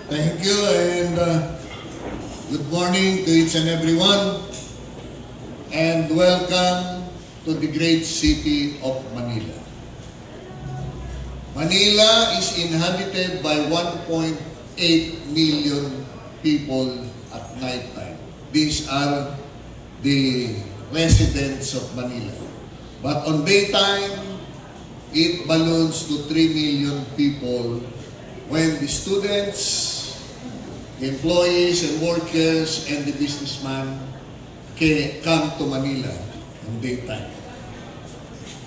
Thank you and good morning to each and everyone and welcome to the great city of Manila. Manila is inhabited by 1.8 million people at night time. These are the residents of Manila. But on daytime, it balloons to 3 million people when the students, the employees and workers, and the businessmen come to Manila in daytime.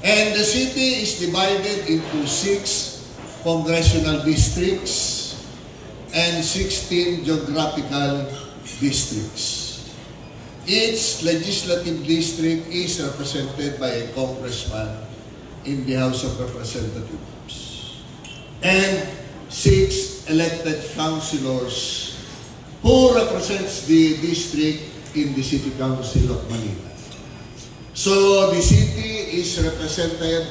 And the city is divided into 6 congressional districts and 16 geographical districts. Each legislative district is represented by a congressman in the House of Representatives and 6 elected councilors who represents the district in the City Council of Manila. So the city is represented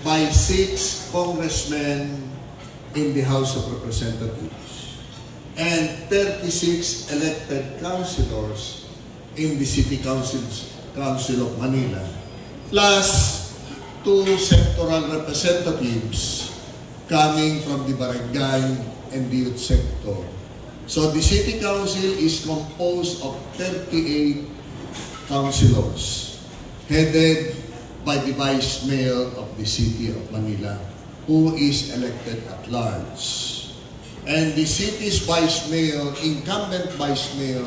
by 6 congressmen in the House of Representatives and 36 elected councilors in the City Council of Manila, plus 2 sectoral representatives coming from the barangay and the youth sector. So the City Council is composed of 38 councilors headed by the Vice Mayor of the City of Manila, who is elected at large. And the city's Vice Mayor, incumbent Vice Mayor,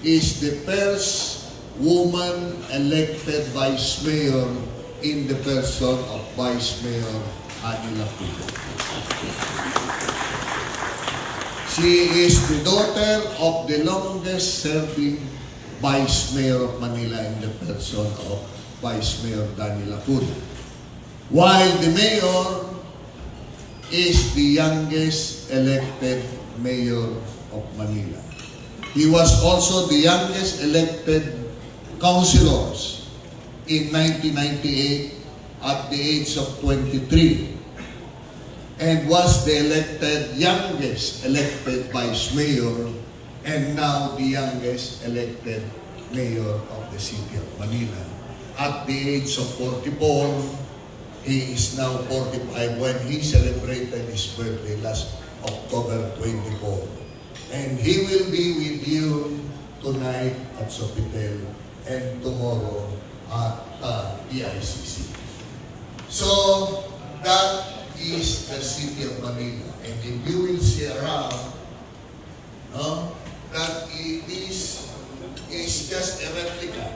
is the first woman elected Vice Mayor in the person of Vice Mayor Malate. She is the daughter of the longest-serving Vice Mayor of Manila in the person of Vice Mayor Daniel Lacuna. While the Mayor is the youngest elected Mayor of Manila. He was also the youngest elected councilors in 1998 at the age of 23 and was the youngest elected Vice Mayor and now the youngest elected Mayor of the City of Manila. At the age of 44, he is now 45 when he celebrated his birthday last October 24. And he will be with you tonight at Sofitel and tomorrow at PICC. So, that is the City of Manila. And if you will see around, that it is just a replica.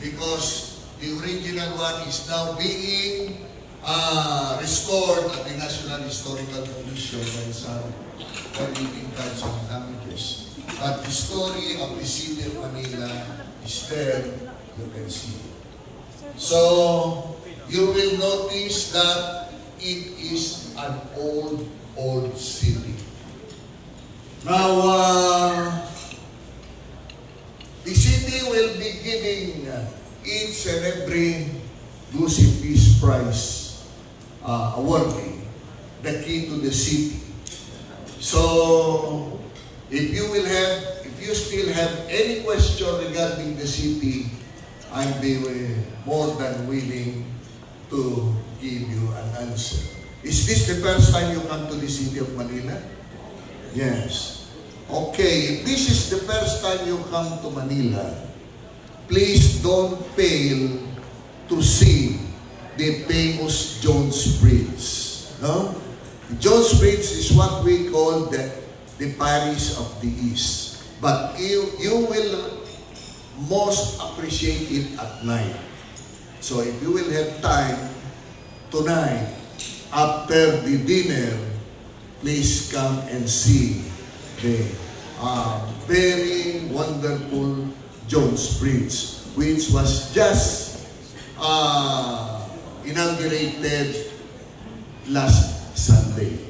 Because the original one is now being restored at the National Historical Commission by some 18 kinds of languages. But the story of the City of Manila is there, you can see it. So, you will notice that it is an old city. Now, the city will be giving each and every Guzi Peace Prize awarding the key to the city. So, if you still have any question regarding the city, I'll be more than willing to give you an answer. Is this the first time you come to the City of Manila? Yes. Okay, if this is the first time you come to Manila, please don't fail to see the famous Jones Bridge. No? The Jones Bridge is what we call the Paris of the East. But you will most appreciate it at night. So if you will have time tonight, after the dinner, please come and see the very wonderful Jones Bridge, which was just inaugurated last Sunday.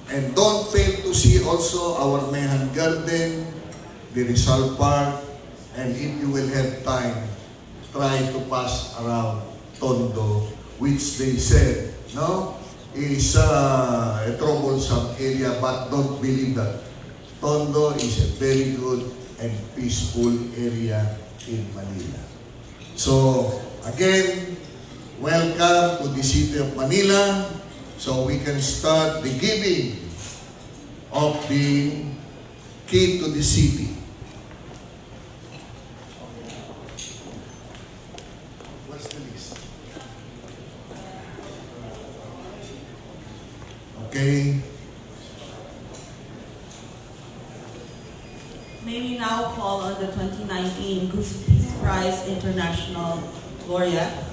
And don't fail to see also our Mehan Garden, the Rizal Park, and if you will have time, try to pass around Tondo, which they said, no? is a troublesome area, but don't believe that. Tondo is a very good and peaceful area in Manila. So, again, welcome to the city of Manila, so we can start the giving of the key to the city. What's the list? Okay. May we now call on the 2019 Guzi Peace Prize International Laureate,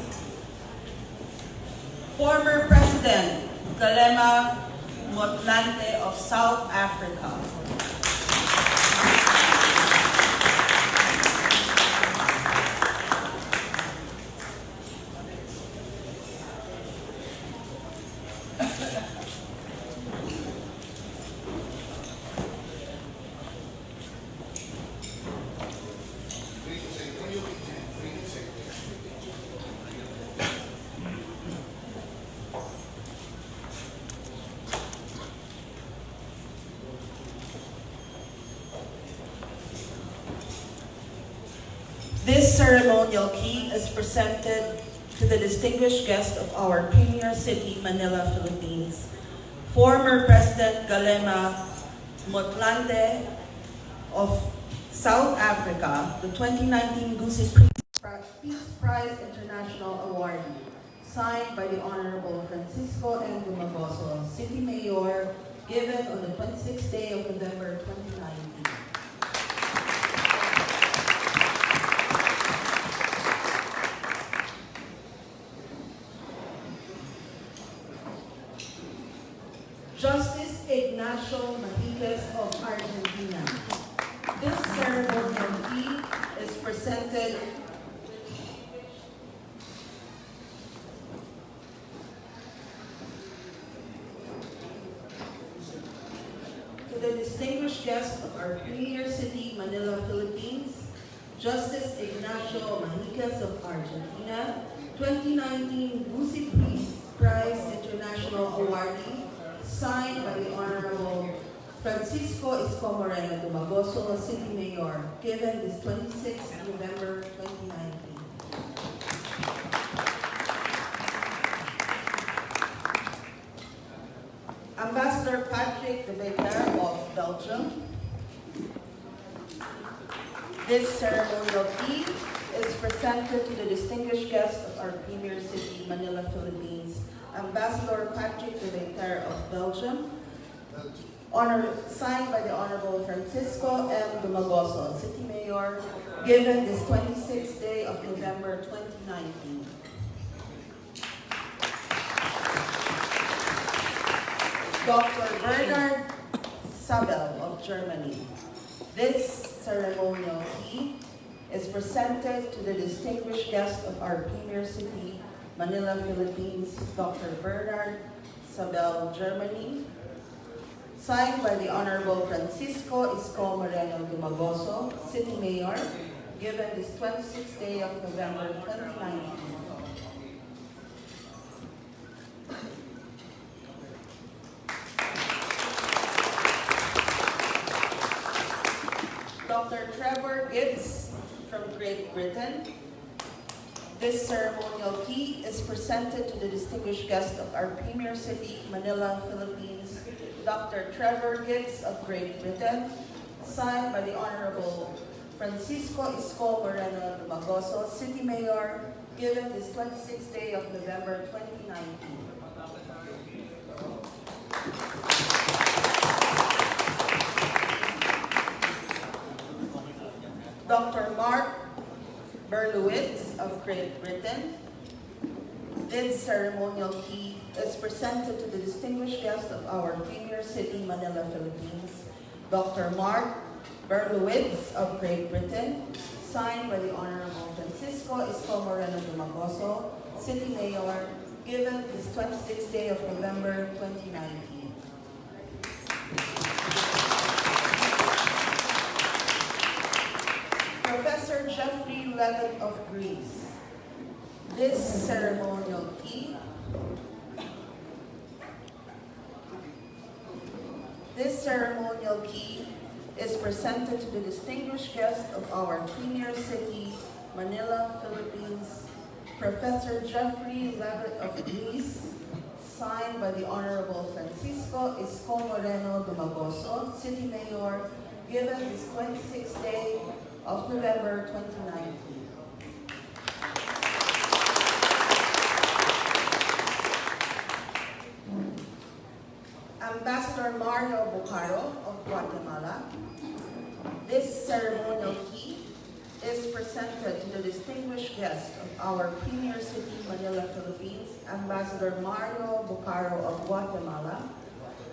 former President Galema Motlanthe of South Africa. This ceremonial key is presented to the distinguished guest of our premier city, Manila, Philippines, former President Galema Motlanthe of South Africa, the 2019 Guzi Peace Prize International Awardee, signed by the Honorable Francisco N. Dumagoso, City Mayor, given on the 26th day of November 2019. Justice Ignacio Mahiques of Argentina. This ceremonial key is presented to the distinguished guest of our premier city, Manila, Philippines, Justice Ignacio Mahiques of Argentina, 2019 Guzi Peace Prize International Awardee, signed by the Honorable Francisco Isko Moreno Dumagoso, City Mayor, given this 26th November 2019. Ambassador Patrick de Becker of Belgium. This ceremonial key is presented to the distinguished guest of our premier city, Manila, Philippines, Ambassador Patrick de Becker of Belgium, signed by the Honorable Francisco M. Dumagoso, City Mayor, given this 26th day of November 2019. Dr. Bernard Sabel of Germany. This ceremonial key is presented to the distinguished guest of our premier city, Manila, Philippines, Dr. Bernard Sabel, Germany, signed by the Honorable Francisco Isko Moreno Dumagoso, City Mayor, given this 26th day of November 2019. Dr. Trevor Gibbs from Great Britain. This ceremonial key is presented to the distinguished guest of our premier city, Manila, Philippines, Dr. Trevor Gibbs of Great Britain, signed by the Honorable Francisco Isko Moreno Dumagoso, City Mayor, given this 26th day of November 2019. Dr. Mark Berlowitz of Great Britain. This ceremonial key is presented to the distinguished guest of our premier city, Manila, Philippines, Dr. Mark Berlowitz of Great Britain, signed by the Honorable Francisco Isko Moreno Dumagoso, City Mayor, given this 26th day of November 2019. Professor Jeffrey Levitt of Greece. This ceremonial key This ceremonial key is presented to the distinguished guest of our premier city, Manila, Philippines, Professor Jeffrey Levitt of Greece, signed by the Honorable Francisco Isko Moreno Dumagoso, City Mayor, given this 26th day of November 2019. Ambassador Mario Bucaro of Guatemala. This ceremonial key is presented to the distinguished guest of our premier city, Manila, Philippines, Ambassador Mario Bucaro of Guatemala,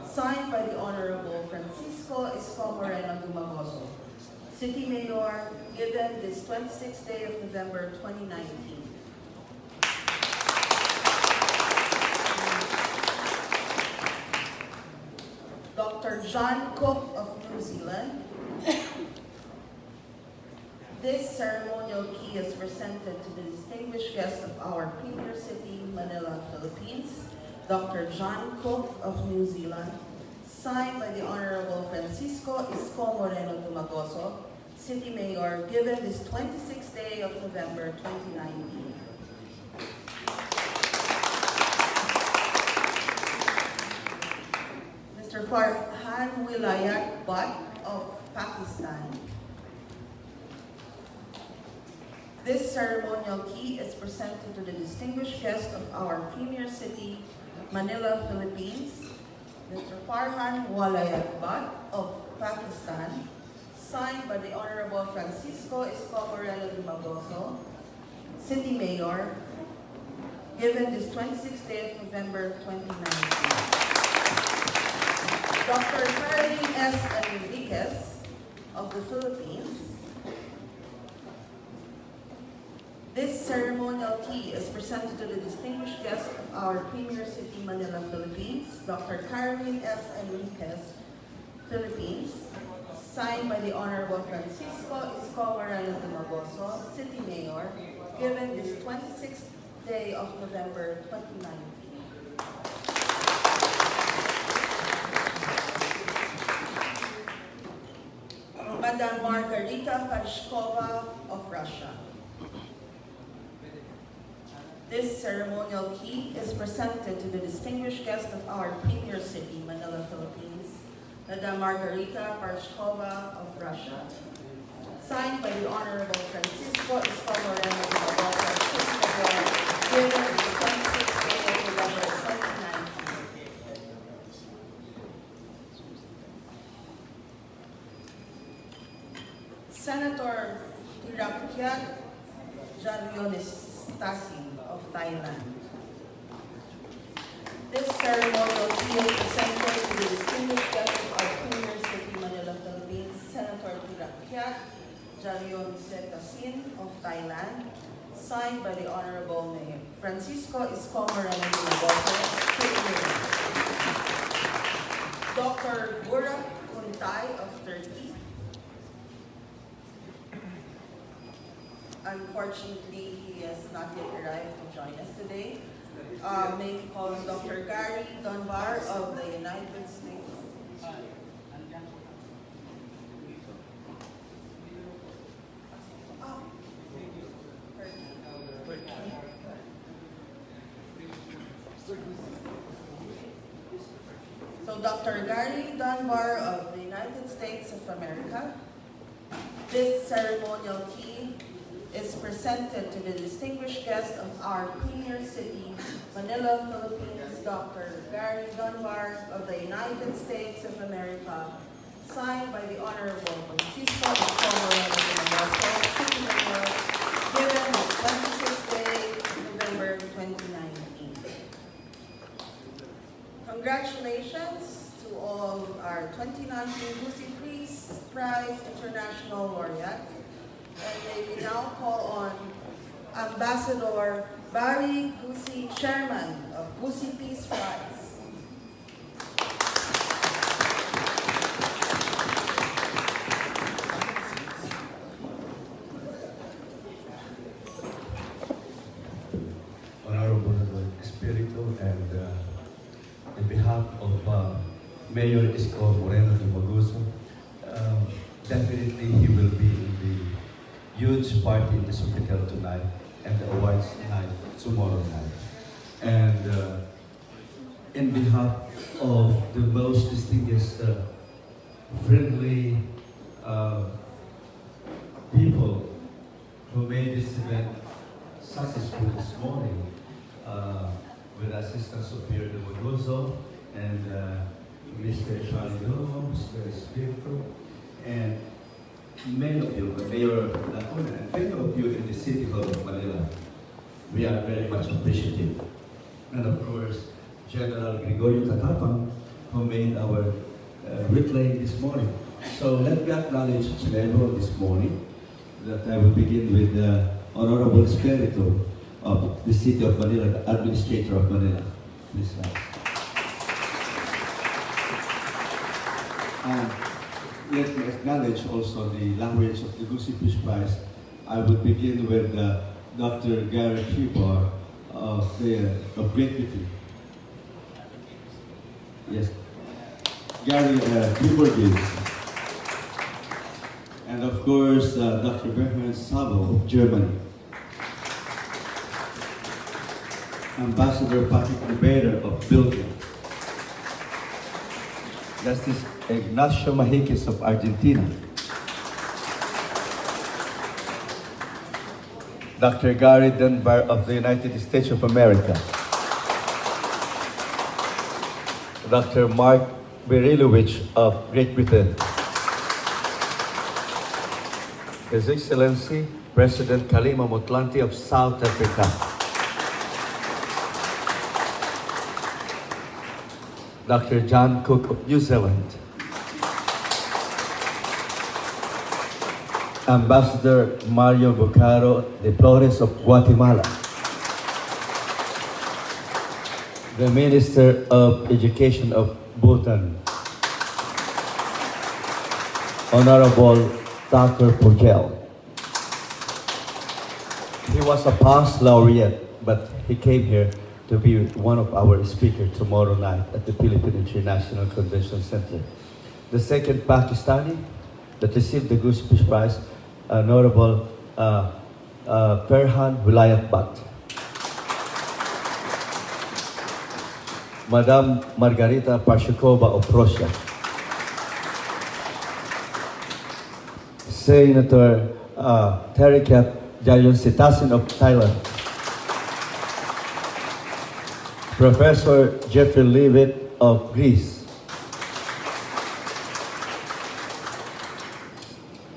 signed by the Honorable Francisco Isko Moreno Dumagoso, City Mayor, given this 26th day of November 2019. Dr. John Cook of New Zealand. This ceremonial key is presented to the distinguished guest of our premier city, Manila, Philippines, Dr. John Cook of New Zealand, signed by the Honorable Francisco Isko Moreno Dumagoso, City Mayor, given this 26th day of November 2019. Mr. Farhan Wilayat Butt of Pakistan. This ceremonial key is presented to the distinguished guest of our premier city, Manila, Philippines, Mr. Farhan Wilayat Butt of Pakistan, signed by the Honorable Francisco Isko Moreno Dumagoso, City Mayor, given this 26th day of November 2019. Dr. Caroline S. Enriquez of the Philippines. This ceremonial key is presented to the distinguished guest of our premier city, Manila, Philippines, Dr. Caroline S. Enriquez, Philippines, signed by the Honorable Francisco Isko Moreno Dumagoso, City Mayor, given this 26th day of November 2019. Madam Margarita Karshkova of Russia. This ceremonial key is presented to the distinguished guest of our premier city, Manila, Philippines, Madam Margarita Parshkova of Russia, signed by the Honorable Francisco Isko Moreno Dumagoso, City Mayor, given the 26th day of November 2019. Senator Tirakyat Janionistasi of Thailand. This ceremonial key is presented to the distinguished guest of our premier city, Manila, Philippines, Senator Tirakyat Janionistasi of Thailand, signed by the Honorable Mayor Francisco Isko Moreno Dumagoso, City Mayor. Dr. Burak Kuntay of Turkey. Unfortunately, he has not yet arrived to join us today. May we call Dr. Gary Dunbar of the United States. So Dr. Gary Dunbar of the United States of America. This ceremonial key is presented to the distinguished guest of our premier city, Manila, Philippines, Dr. Gary Dunbar of the United States of America, signed by the Honorable Francisco Isko Moreno Dumagoso, City Mayor, given the 26th day of November 2019. Congratulations to all our 2019 Guzi Prize International Laureates. And may we now call on Ambassador Barry Guzi, Chairman of Guzi Peace Prize. Honorable Espiritu, and in behalf of Mayor Isko Moreno de Maguso. Definitely he will be in the huge party in the Sofitel tonight and the awards night tomorrow night. And in behalf of the most distinguished, friendly people who made this event successful this morning, with assistance of Pierre de Maguso and Mr. Charlie Domo, Mr. Espiritu, and many of you, Mayor Lacuna, and many of you in the City Hall of Manila. We are very much appreciative. And of course, General Gregorio Catapang, who made our replay this morning. So let me acknowledge Chinelo this morning, that I will begin with the Honorable Espiritu of the City of Manila, the Administrator of Manila. Please rise. And let me acknowledge also the laureates of the Guzi Peace Prize. I will begin with Dr. Gary Kibar of Great Britain. Yes, Gary Kibar. And of course, Dr. Bernhard Sabo of Germany. Ambassador Patrick Rivera of Belgium. Justice Ignacio Mahiquez of Argentina. Dr. Gary Dunbar of the United States of America. Dr. Mark Berilowicz of Great Britain. His Excellency President Kalima Motlanthe of South Africa. Dr. John Cook of New Zealand. Ambassador Mario Bocaro de Flores of Guatemala. The Minister of Education of Bhutan. Honorable Dr. Pogel. He was a past laureate, but he came here to be one of our speakers tomorrow night at the Philippine International Convention Center. The second Pakistani that received the Guzi Peace Prize, Honorable Ferhan Wilayat Bat. Madame Margarita Parshikova of Russia. Senator Terikat Jayonsitasin of Thailand. Professor Jeffrey Leavitt of Greece.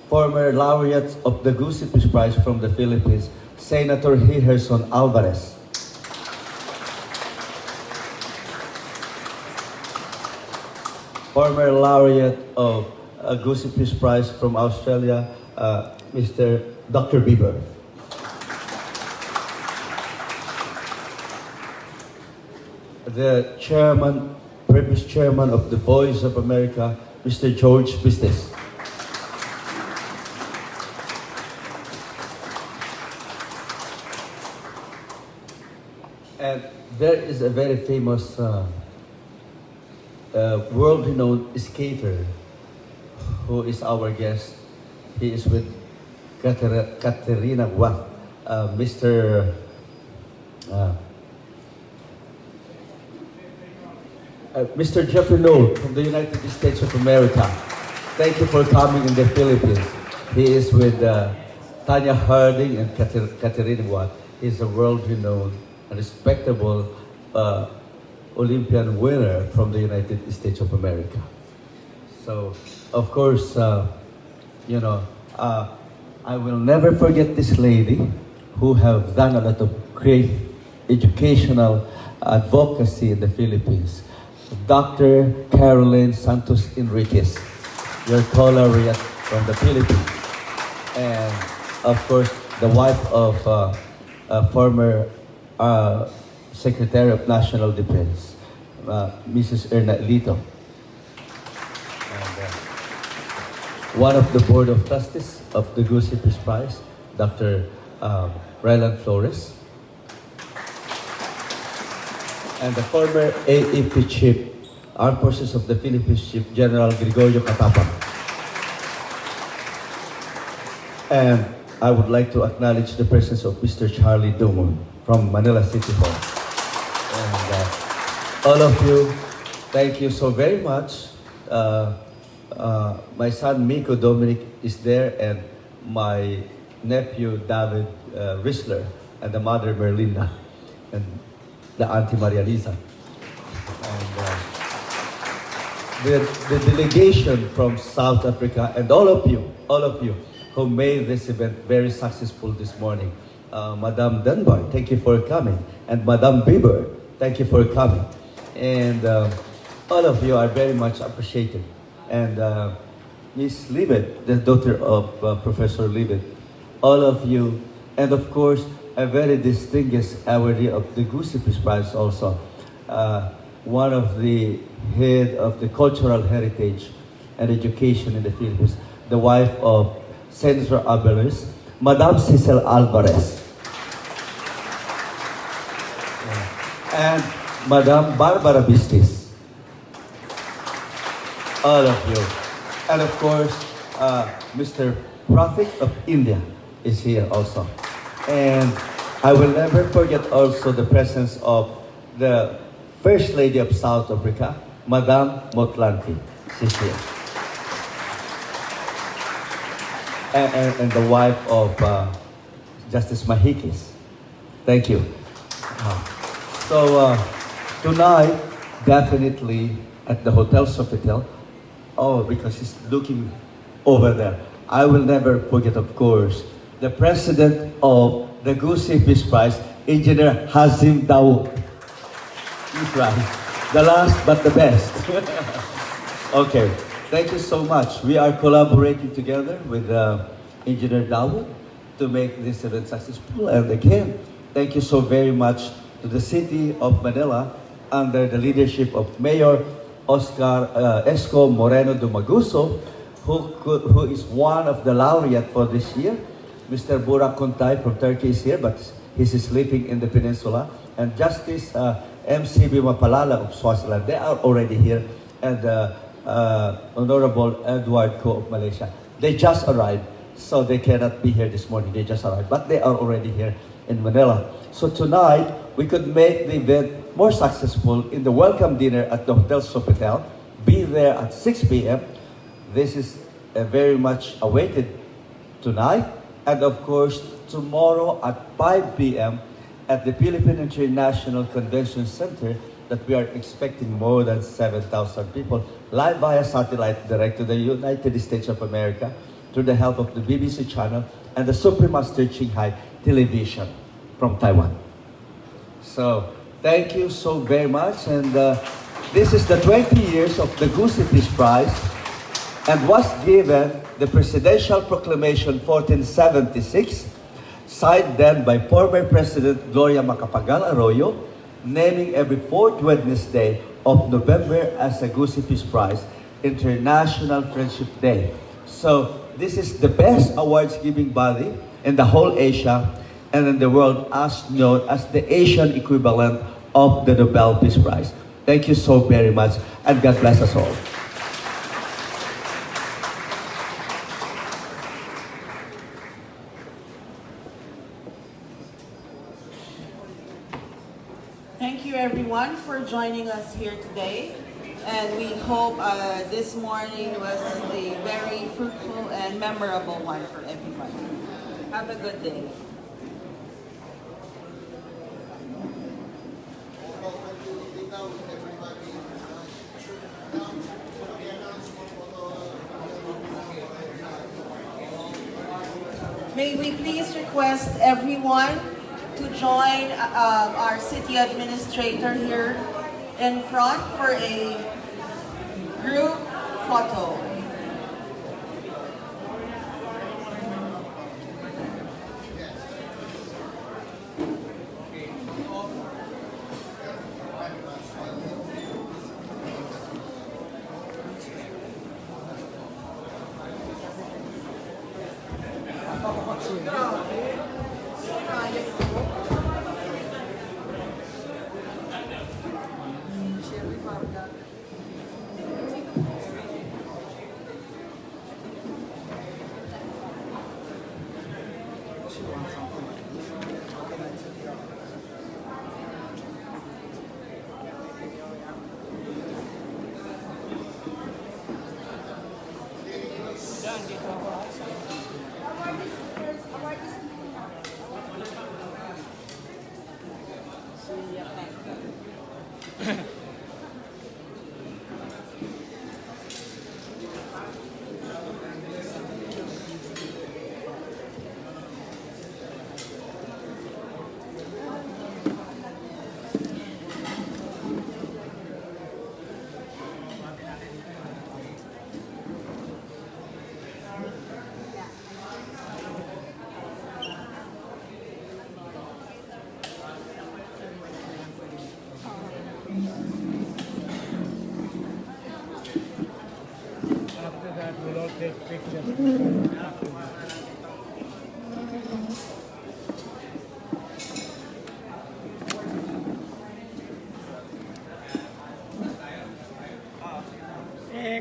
Former laureates of the Guzi Peace Prize from the Philippines, Senator Hiherson Alvarez. Former laureate of a Guzi Peace Prize from Australia, Mr. Dr. Bieber. The chairman, previous chairman of the Voice of America, Mr. George Pistes. And there is a very famous world-renowned skater who is our guest. He is with Katerina Guat, Mr. Jeffrey Noel from the United States of America. Thank you for coming in the Philippines. He is with Tanya Harding and Katerina Guat. He's a world-renowned and respectable Olympian winner from the United States of America. So, of course, I will never forget this lady who have done a lot of great educational advocacy in the Philippines. Dr. Caroline Santos Enriquez, your co-laureate from the Philippines. And, of course, the wife of former Secretary of National Defense, Mrs. Erna Lito. And one of the Board of Trustees of the Guzi Peace Prize, Dr. Ryland Flores. And the former AEP chief, Armed Forces of the Philippines Chief General Gregorio Catapang. And I would like to acknowledge the presence of Mr. Charlie Dumon from Manila City Hall. And all of you, thank you so very much. My son Miko Dominic is there, and my nephew David Risler, and the mother Merlinda, and the auntie Maria Lisa. And the delegation from South Africa, and all of you who made this event very successful this morning. Madame Dunbar, thank you for coming. And Madame Bieber, thank you for coming. And all of you are very much appreciated. And Miss Libet, the daughter of Professor Libet, all of you, and of course, a very distinguished awardee of the Guzi Peace Prize also, one of the head of the cultural heritage and education in the Philippines, the wife of Senator Alvarez, Madame Cecil Alvarez, and Madame Barbara Bistis, all of you. And of course, Mr. Prophet of India is here also. And I will never forget also the presence of the First Lady of South Africa, Madame Motlanthe. She's here. And the wife of Justice Mahikis. Thank you. So tonight, definitely at the Hotel Sofitel, because he's looking over there. I will never forget, of course, the president of the Guzi Peace Prize, Engineer Hazim Dawood. He's right. The last but the best. Okay, thank you so much. We are collaborating together with Engineer Dawood to make this event successful. And again, thank you so very much to the city of Manila under the leadership of Mayor Oscar Esco Moreno Dumaguso, who is one of the laureate for this year. Mr. Burak Kuntay from Turkey is here, but he's sleeping in the peninsula. And Justice MCB Mapalala of Swaziland, they are already here. And Honorable Edward Ko of Malaysia. They just arrived, so they cannot be here this morning. They just arrived, but they are already here in Manila. So tonight, we could make the event more successful in the welcome dinner at the Hotel Sofitel. Be there at 6 p.m. This is very much awaited tonight. And of course, tomorrow at 5 p.m. at the Philippine International Convention Center, that we are expecting more than 7,000 people live via satellite direct to the United States of America through the help of the BBC channel and the Supremaster Qinghai television from Taiwan. So thank you so very much. And this is the 20 years of the Guzi Peace Prize, and was given the Presidential Proclamation 1476, signed then by former President Gloria Macapagal Arroyo, naming every fourth Wednesday of November as a Guzi Peace Prize International Friendship Day. So this is the best awards giving body in the whole Asia and in the world, as known as the Asian equivalent of the Nobel Peace Prize. Thank you so very much, and God bless us all. Thank you everyone for joining us here today. And we hope this morning was a very fruitful and memorable one for everybody. Have a good day. May we please request everyone to join our city administrator here in front for a group photo.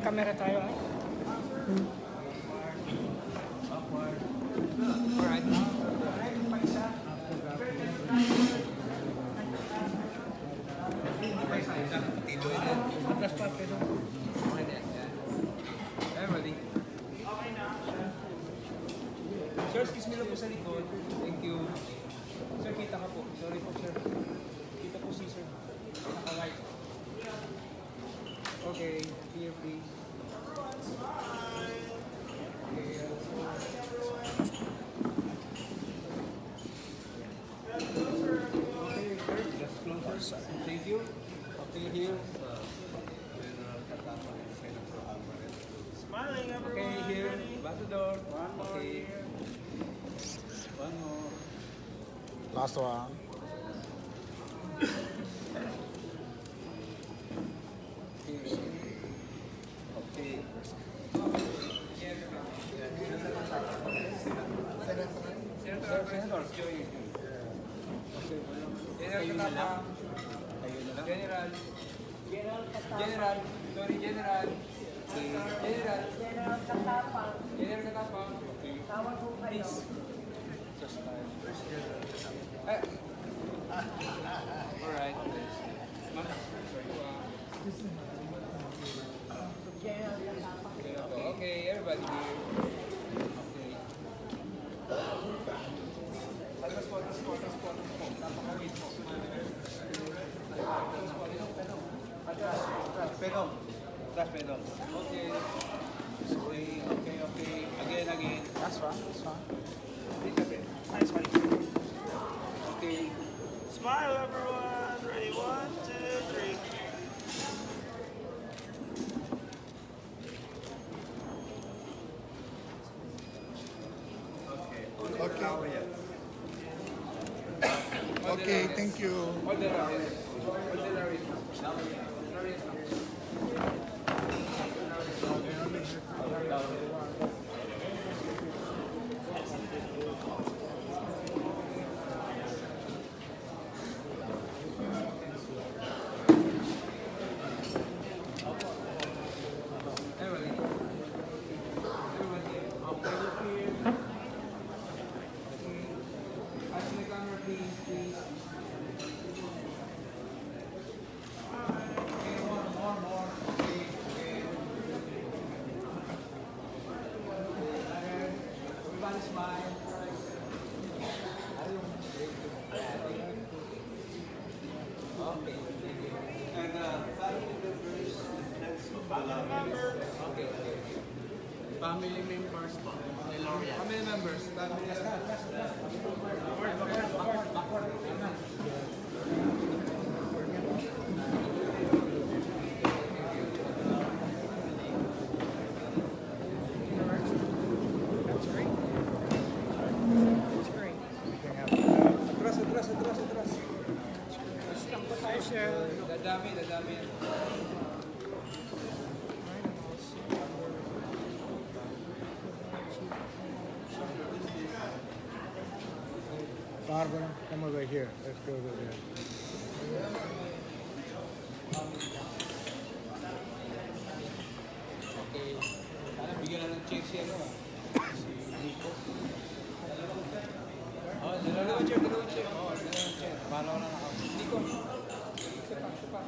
Kamera tayo ah. Alright. Atlas pa, pero. Everybody. Sir, excuse me lang po sa likod. Thank you. Sir, kita ka po. Sorry po, sir. Kita po si sir. Alright. Okay, here please. Okay, sir, just closer. Thank you. Okay, here. Smiling, everyone. Okay, here. Ambassador. One more Okay. here. One more. Last one. Okay. Senator. General. General. General. Sorry, General. General. General Katapang. Okay. Please. Just time. Alright. Ma'am, sorry po ah. Okay, everybody here. Okay. Atras po. Napaka-wait po. Atras, pedong. Okay. Okay. Again. That's fine. Nice one. Okay. Smile, everyone. Ready? 1, 2, 3. Okay, thank you. Family members. Family members. Atras. Dadami. Barbara, come over here. Let's go over there. Okay. Sana bigyan na ng chair siya, no? Si Nico. Oh, dalawang chair. Oh, dalawang chair. Para na ako. Nico. Isa pa.